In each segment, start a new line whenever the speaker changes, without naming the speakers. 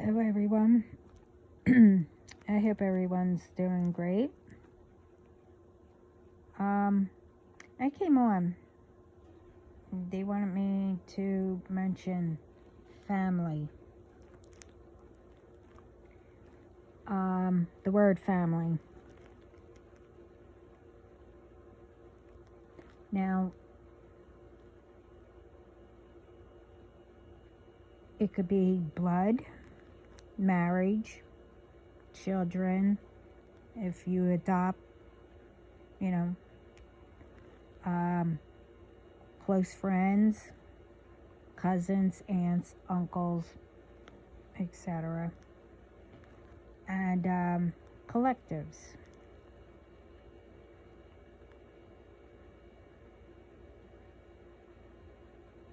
Hello everyone. I hope everyone's doing great. I came on. They wanted me to mention family. The word family. Now, it could be blood, marriage, children, if you adopt, close friends, cousins, aunts, uncles, etc. And collectives.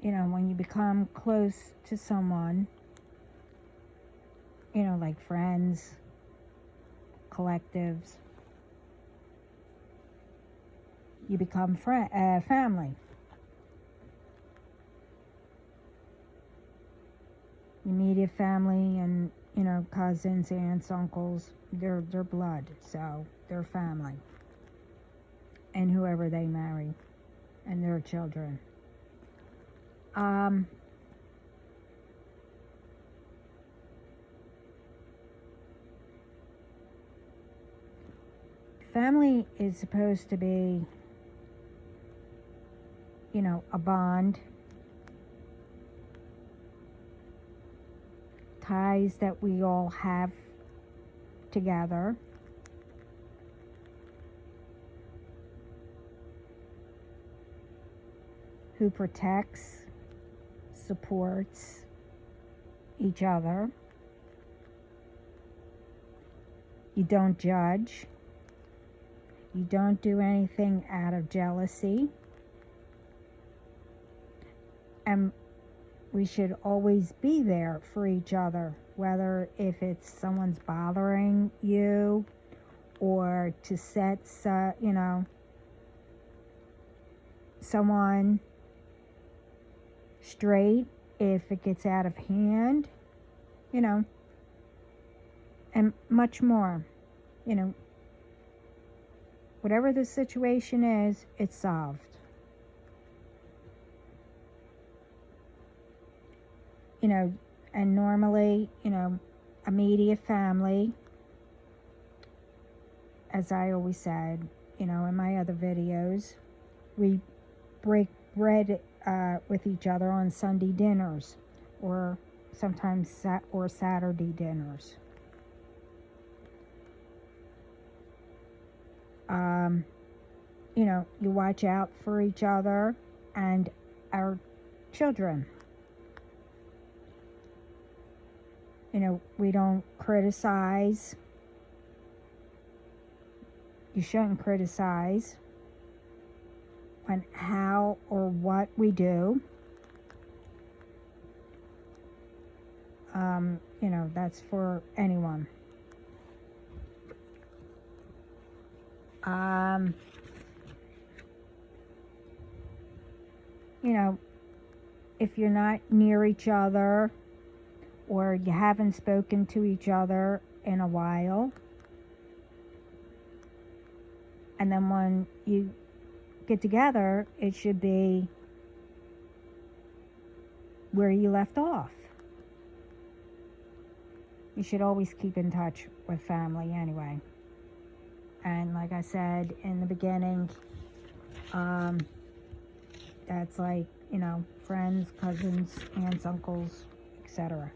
When you become close to someone, like friends, collectives, you become family. Immediate family and, cousins, aunts, uncles, they're blood, so they're family. And whoever they marry, and their children. Family is supposed to be, a bond, ties that we all have together. Who protects, supports each other. You don't judge. You don't do anything out of jealousy. And we should always be there for each other, whether if it's someone's bothering you or to set, someone straight if it gets out of hand, and much more. Whatever the situation is, it's solved. And normally, immediate family, as I always said, in my other videos, we break bread with each other on Sunday dinners, or sometimes Saturday dinners. You watch out for each other and our children. We don't criticize. You shouldn't criticize on how or what we do. That's for anyone. If you're not near each other or you haven't spoken to each other in a while, and then when you get together, it should be where you left off. You should always keep in touch with family anyway. And like I said in the beginning, that's like, friends, cousins, aunts, uncles, etc.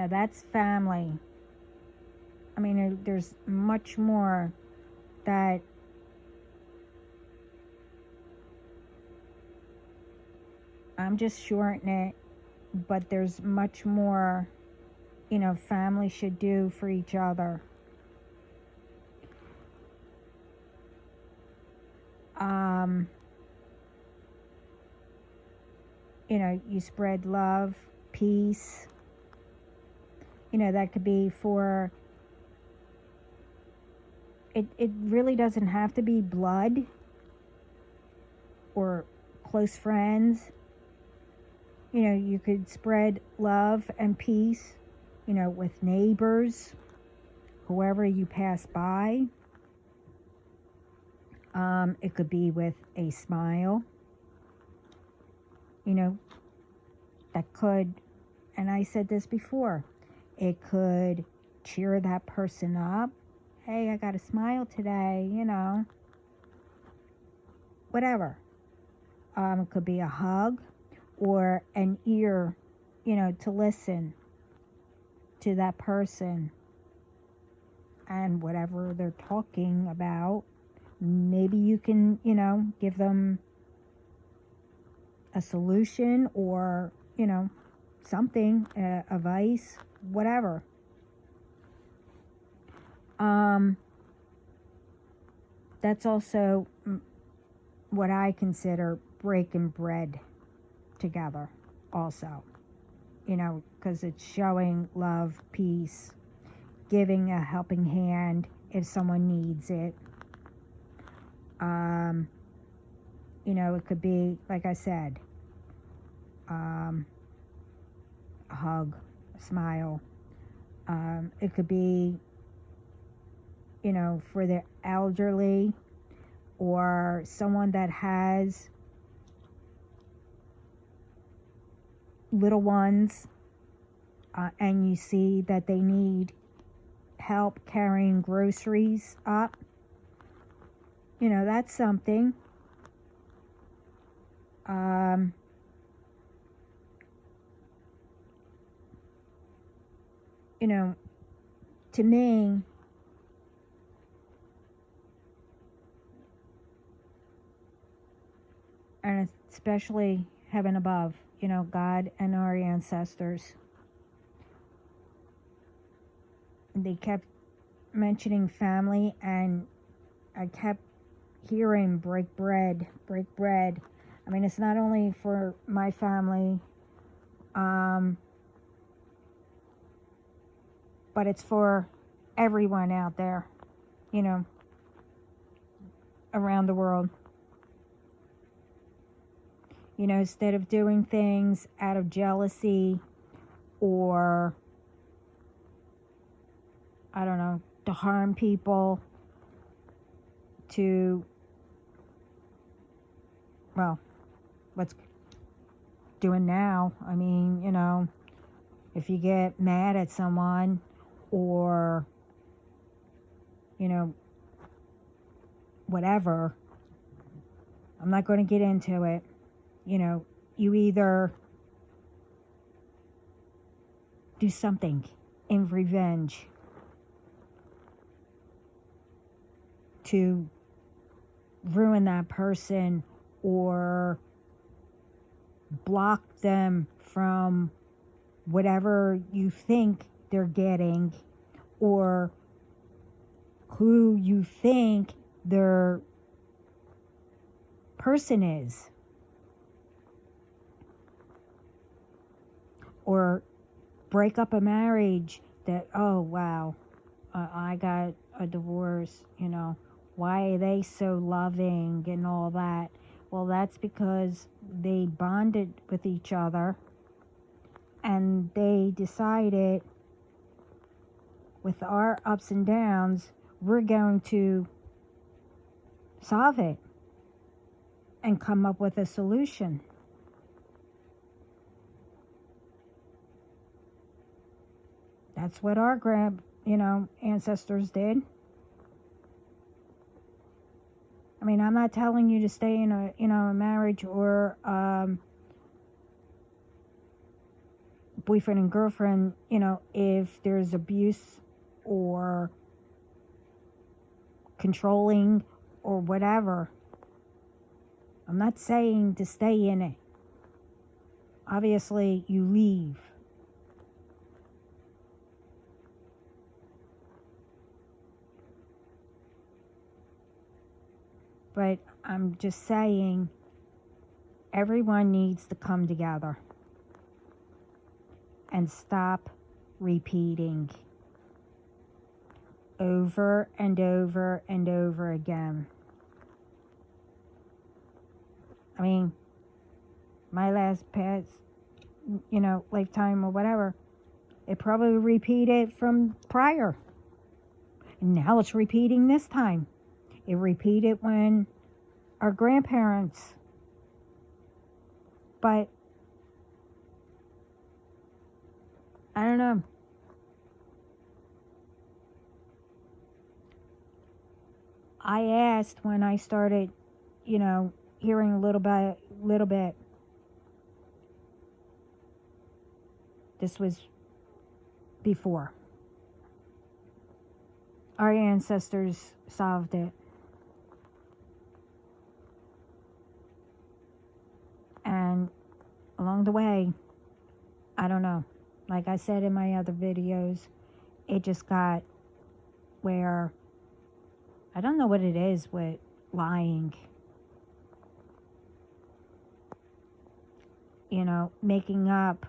That's family. I mean, there's much more that I'm just shorting it, but there's much more, family should do for each other. You spread love, peace. That could be for, it really doesn't have to be blood or close friends. You could spread love and peace, with neighbors, whoever you pass by. It could be with a smile, that could, and I said this before, it could cheer that person up. Hey, I got a smile today, whatever. It could be a hug or an ear, to listen to that person and whatever they're talking about. Maybe you can, give them a solution or, something, advice, whatever. That's also what I consider breaking bread together also, because it's showing love, peace, giving a helping hand if someone needs it. It could be, like I said, a hug, a smile. It could be, for the elderly or someone that has little ones, and you see that they need help carrying groceries up. That's something. To me, and especially heaven above, God and our ancestors, they kept mentioning family, and I kept hearing break bread, break bread. I mean, it's not only for my family, but it's for everyone out there, around the world. Instead of doing things out of jealousy or, I don't know, to harm people, to, well, what's doing now. I mean, if you get mad at someone or, whatever, I'm not going to get into it. You either do something in revenge to ruin that person or block them from whatever you think they're getting or who you think their person is. Or break up a marriage that, oh, wow, I got a divorce, why are they so loving and all that? Well, that's because they bonded with each other and they decided, with our ups and downs, we're going to solve it and come up with a solution. That's what our ancestors did. I mean, I'm not telling you to stay in a marriage or boyfriend and girlfriend, if there's abuse or controlling or whatever. I'm not saying to stay in it. Obviously, you leave. But I'm just saying, everyone needs to come together and stop repeating over and over and over again. I mean, my last past lifetime or whatever, it probably repeated from prior. And now it's repeating this time. It repeated when our grandparents. But I don't know. I asked when I started, hearing a little bit. This was before our ancestors solved it. And along the way, I don't know. Like I said in my other videos, it just got where I don't know what it is with lying. Making up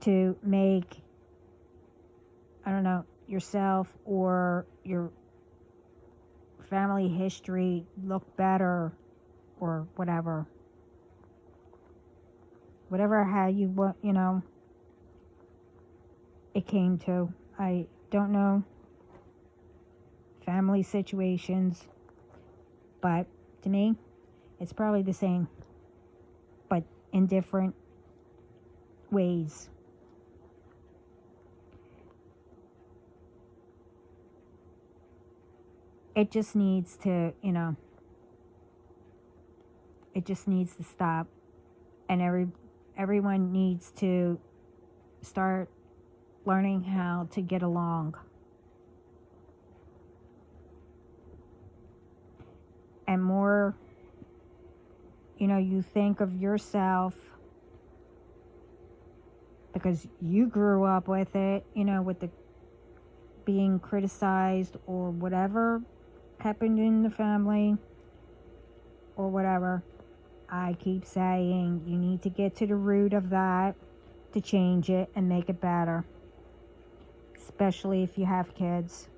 to make, I don't know, yourself or your family history look better or whatever. Whatever how you want, it came to. I don't know family situations, but to me, it's probably the same, but in different ways. It just needs to, it just needs to stop, and everyone needs to start learning how to get along. And more, you think of yourself because you grew up with it, with the being criticized or whatever happened in the family or whatever. I keep saying you need to get to the root of that to change it and make it better, especially if you have kids,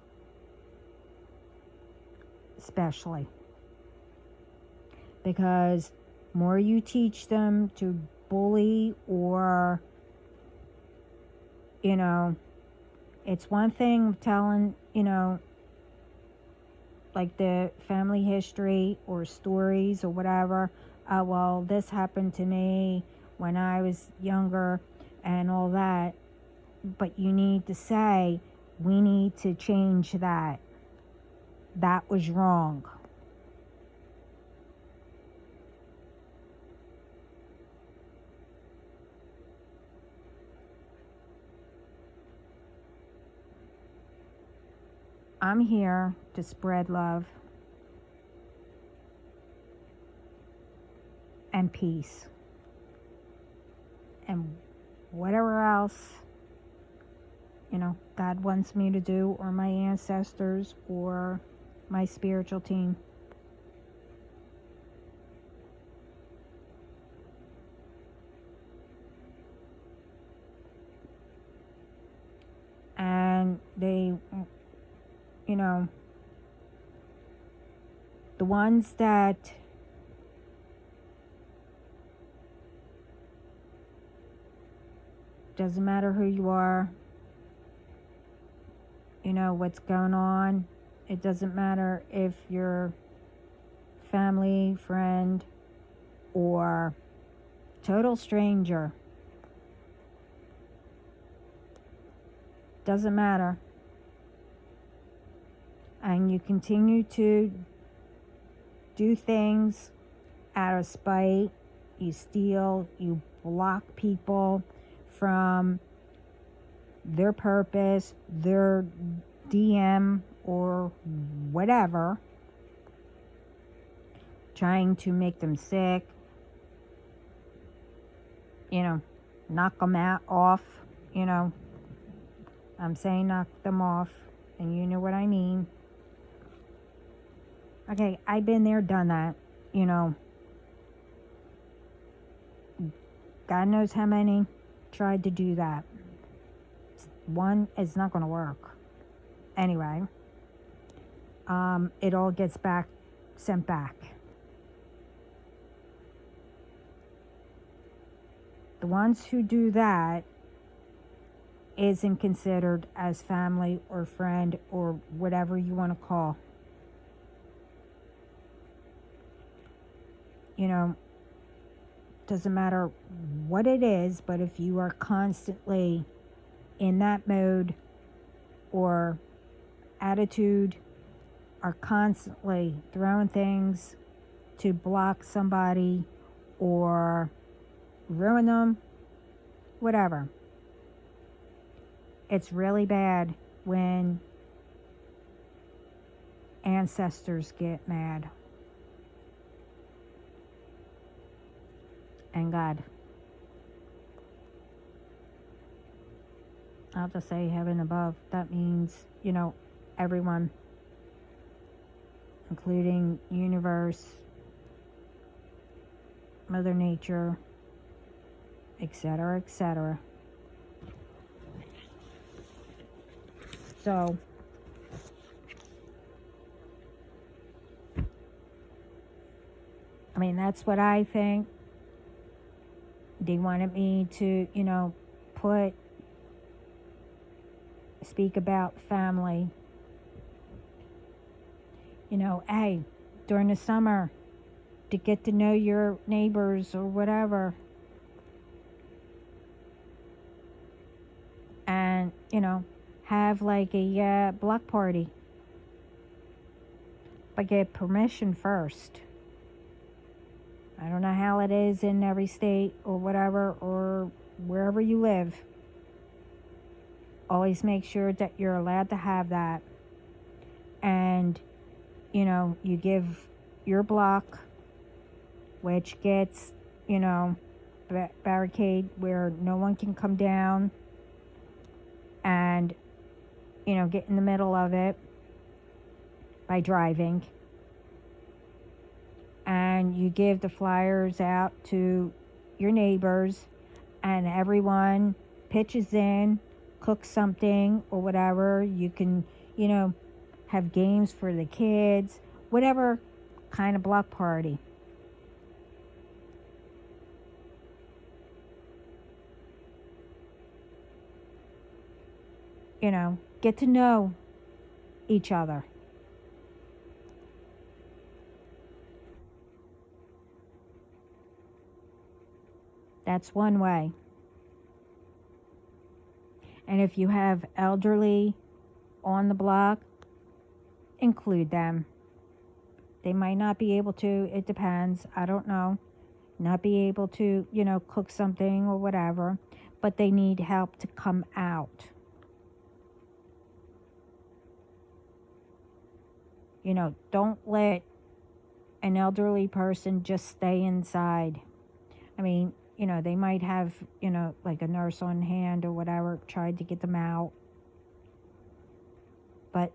especially because more you teach them to bully or it's one thing telling like the family history or stories or whatever. Well, this happened to me when I was younger and all that. But you need to say, we need to change that. That was wrong. I'm here to spread love and peace and whatever else God wants me to do, or my ancestors or my spiritual team. And they the ones that doesn't matter who you are, what's going on. It doesn't matter if you're family, friend, or total stranger. Doesn't matter. And you continue to do things out of spite. You steal, you block people from their purpose, their DM or whatever, trying to make them sick, knock them off, I'm saying knock them off, and you know what I mean. Okay, I've been there, done that, God knows how many tried to do that. One is not going to work. Anyway, it all gets sent back. The ones who do that isn't considered as family or friend or whatever you want to call. You know, doesn't matter what it is, but if you are constantly in that mode or attitude, are constantly throwing things to block somebody or ruin them, whatever. It's really bad when ancestors get mad. And God. I'll just say heaven above. That means, everyone, including universe, Mother Nature, etc., etc. So, that's what I think. They wanted me to, speak about family. Hey, during the summer, to get to know your neighbors or whatever. And, have like a block party. But get permission first. I don't know how it is in every state or whatever, or wherever you live. Always make sure that you're allowed to have that. And, you give your block, which gets, barricade where no one can come down and, get in the middle of it by driving. And you give the flyers out to your neighbors, and everyone pitches in, cooks something or whatever. You can, have games for the kids, whatever kind of block party. Get to know each other. That's one way. And if you have elderly on the block, include them. They might not be able to, it depends, I don't know, not be able to, cook something or whatever, but they need help to come out. Don't let an elderly person just stay inside. They might have, like a nurse on hand or whatever, tried to get them out. But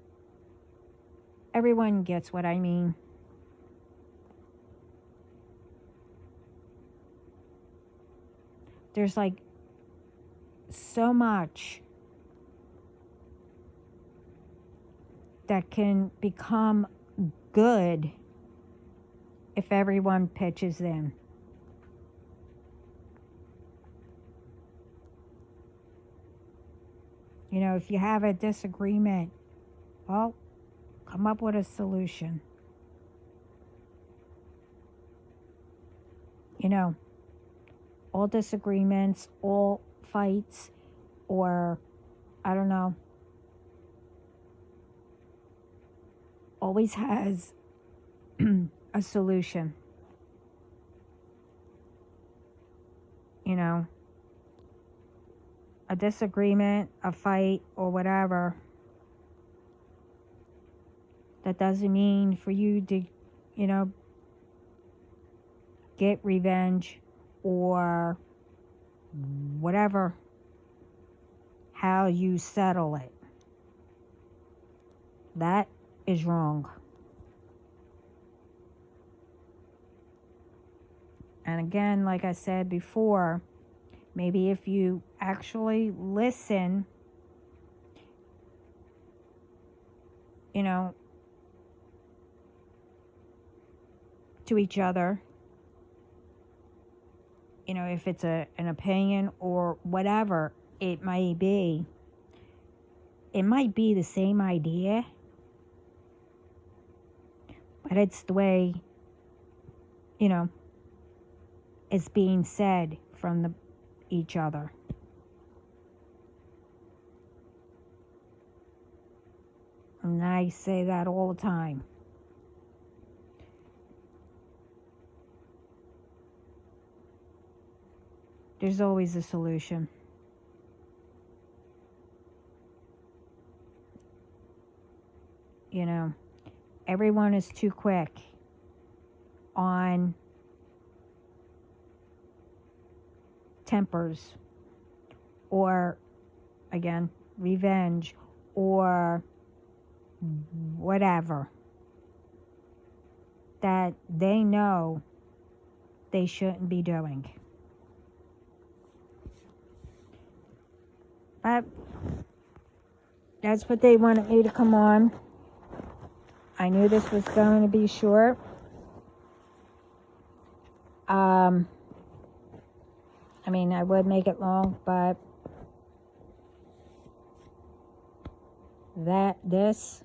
everyone gets what I mean. There's like so much that can become good if everyone pitches in. If you have a disagreement, well, come up with a solution. All disagreements, all fights, or, I don't know, always has a solution. A disagreement, a fight, or whatever, that doesn't mean for you to, get revenge or whatever, how you settle it. That is wrong. And again, like I said before, maybe if you actually listen, to each other, if it's an opinion or whatever it might be, it might be the same idea, but it's the way, it's being said from each other. And I say that all the time. There's always a solution. Everyone is too quick on tempers or, again, revenge or whatever that they know they shouldn't be doing. But that's what they wanted me to come on. I knew this was going to be short. I would make it long, but this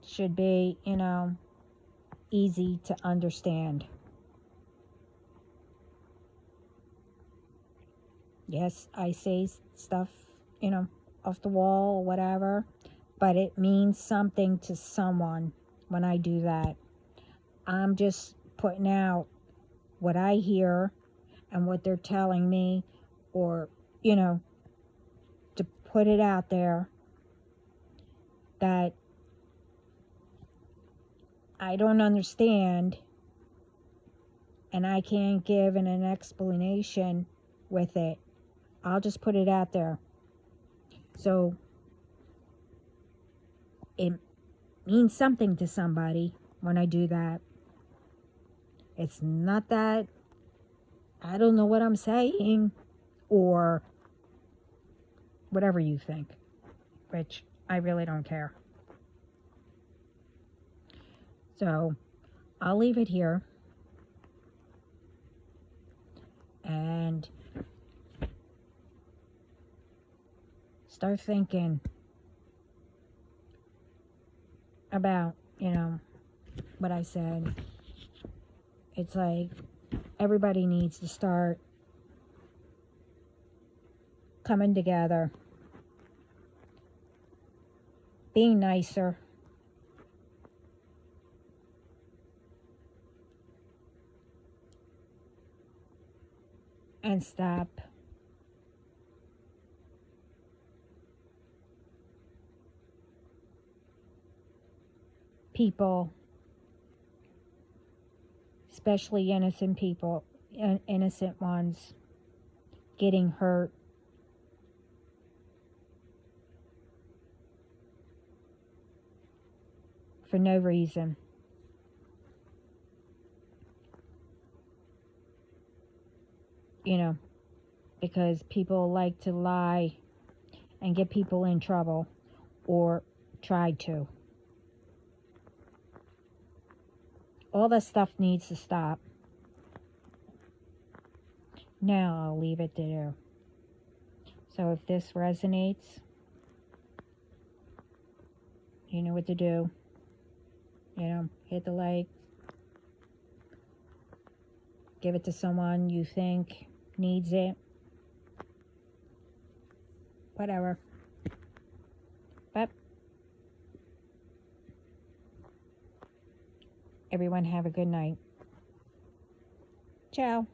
should be, easy to understand. Yes, I say stuff, off the wall or whatever, but it means something to someone when I do that. I'm just putting out what I hear and what they're telling me, or, to put it out there that I don't understand and I can't give an explanation with it. I'll just put it out there. So it means something to somebody when I do that. It's not that I don't know what I'm saying or whatever you think, which I really don't care. So I'll leave it here. And start thinking about, what I said. It's like everybody needs to start coming together, being nicer, and stop people, especially innocent people, innocent ones, getting hurt for no reason. Because people like to lie and get people in trouble, or try to. All that stuff needs to stop. Now I'll leave it there. So if this resonates, you know what to do. Hit the like. Give it to someone you think needs it. Whatever. But everyone have a good night. Ciao.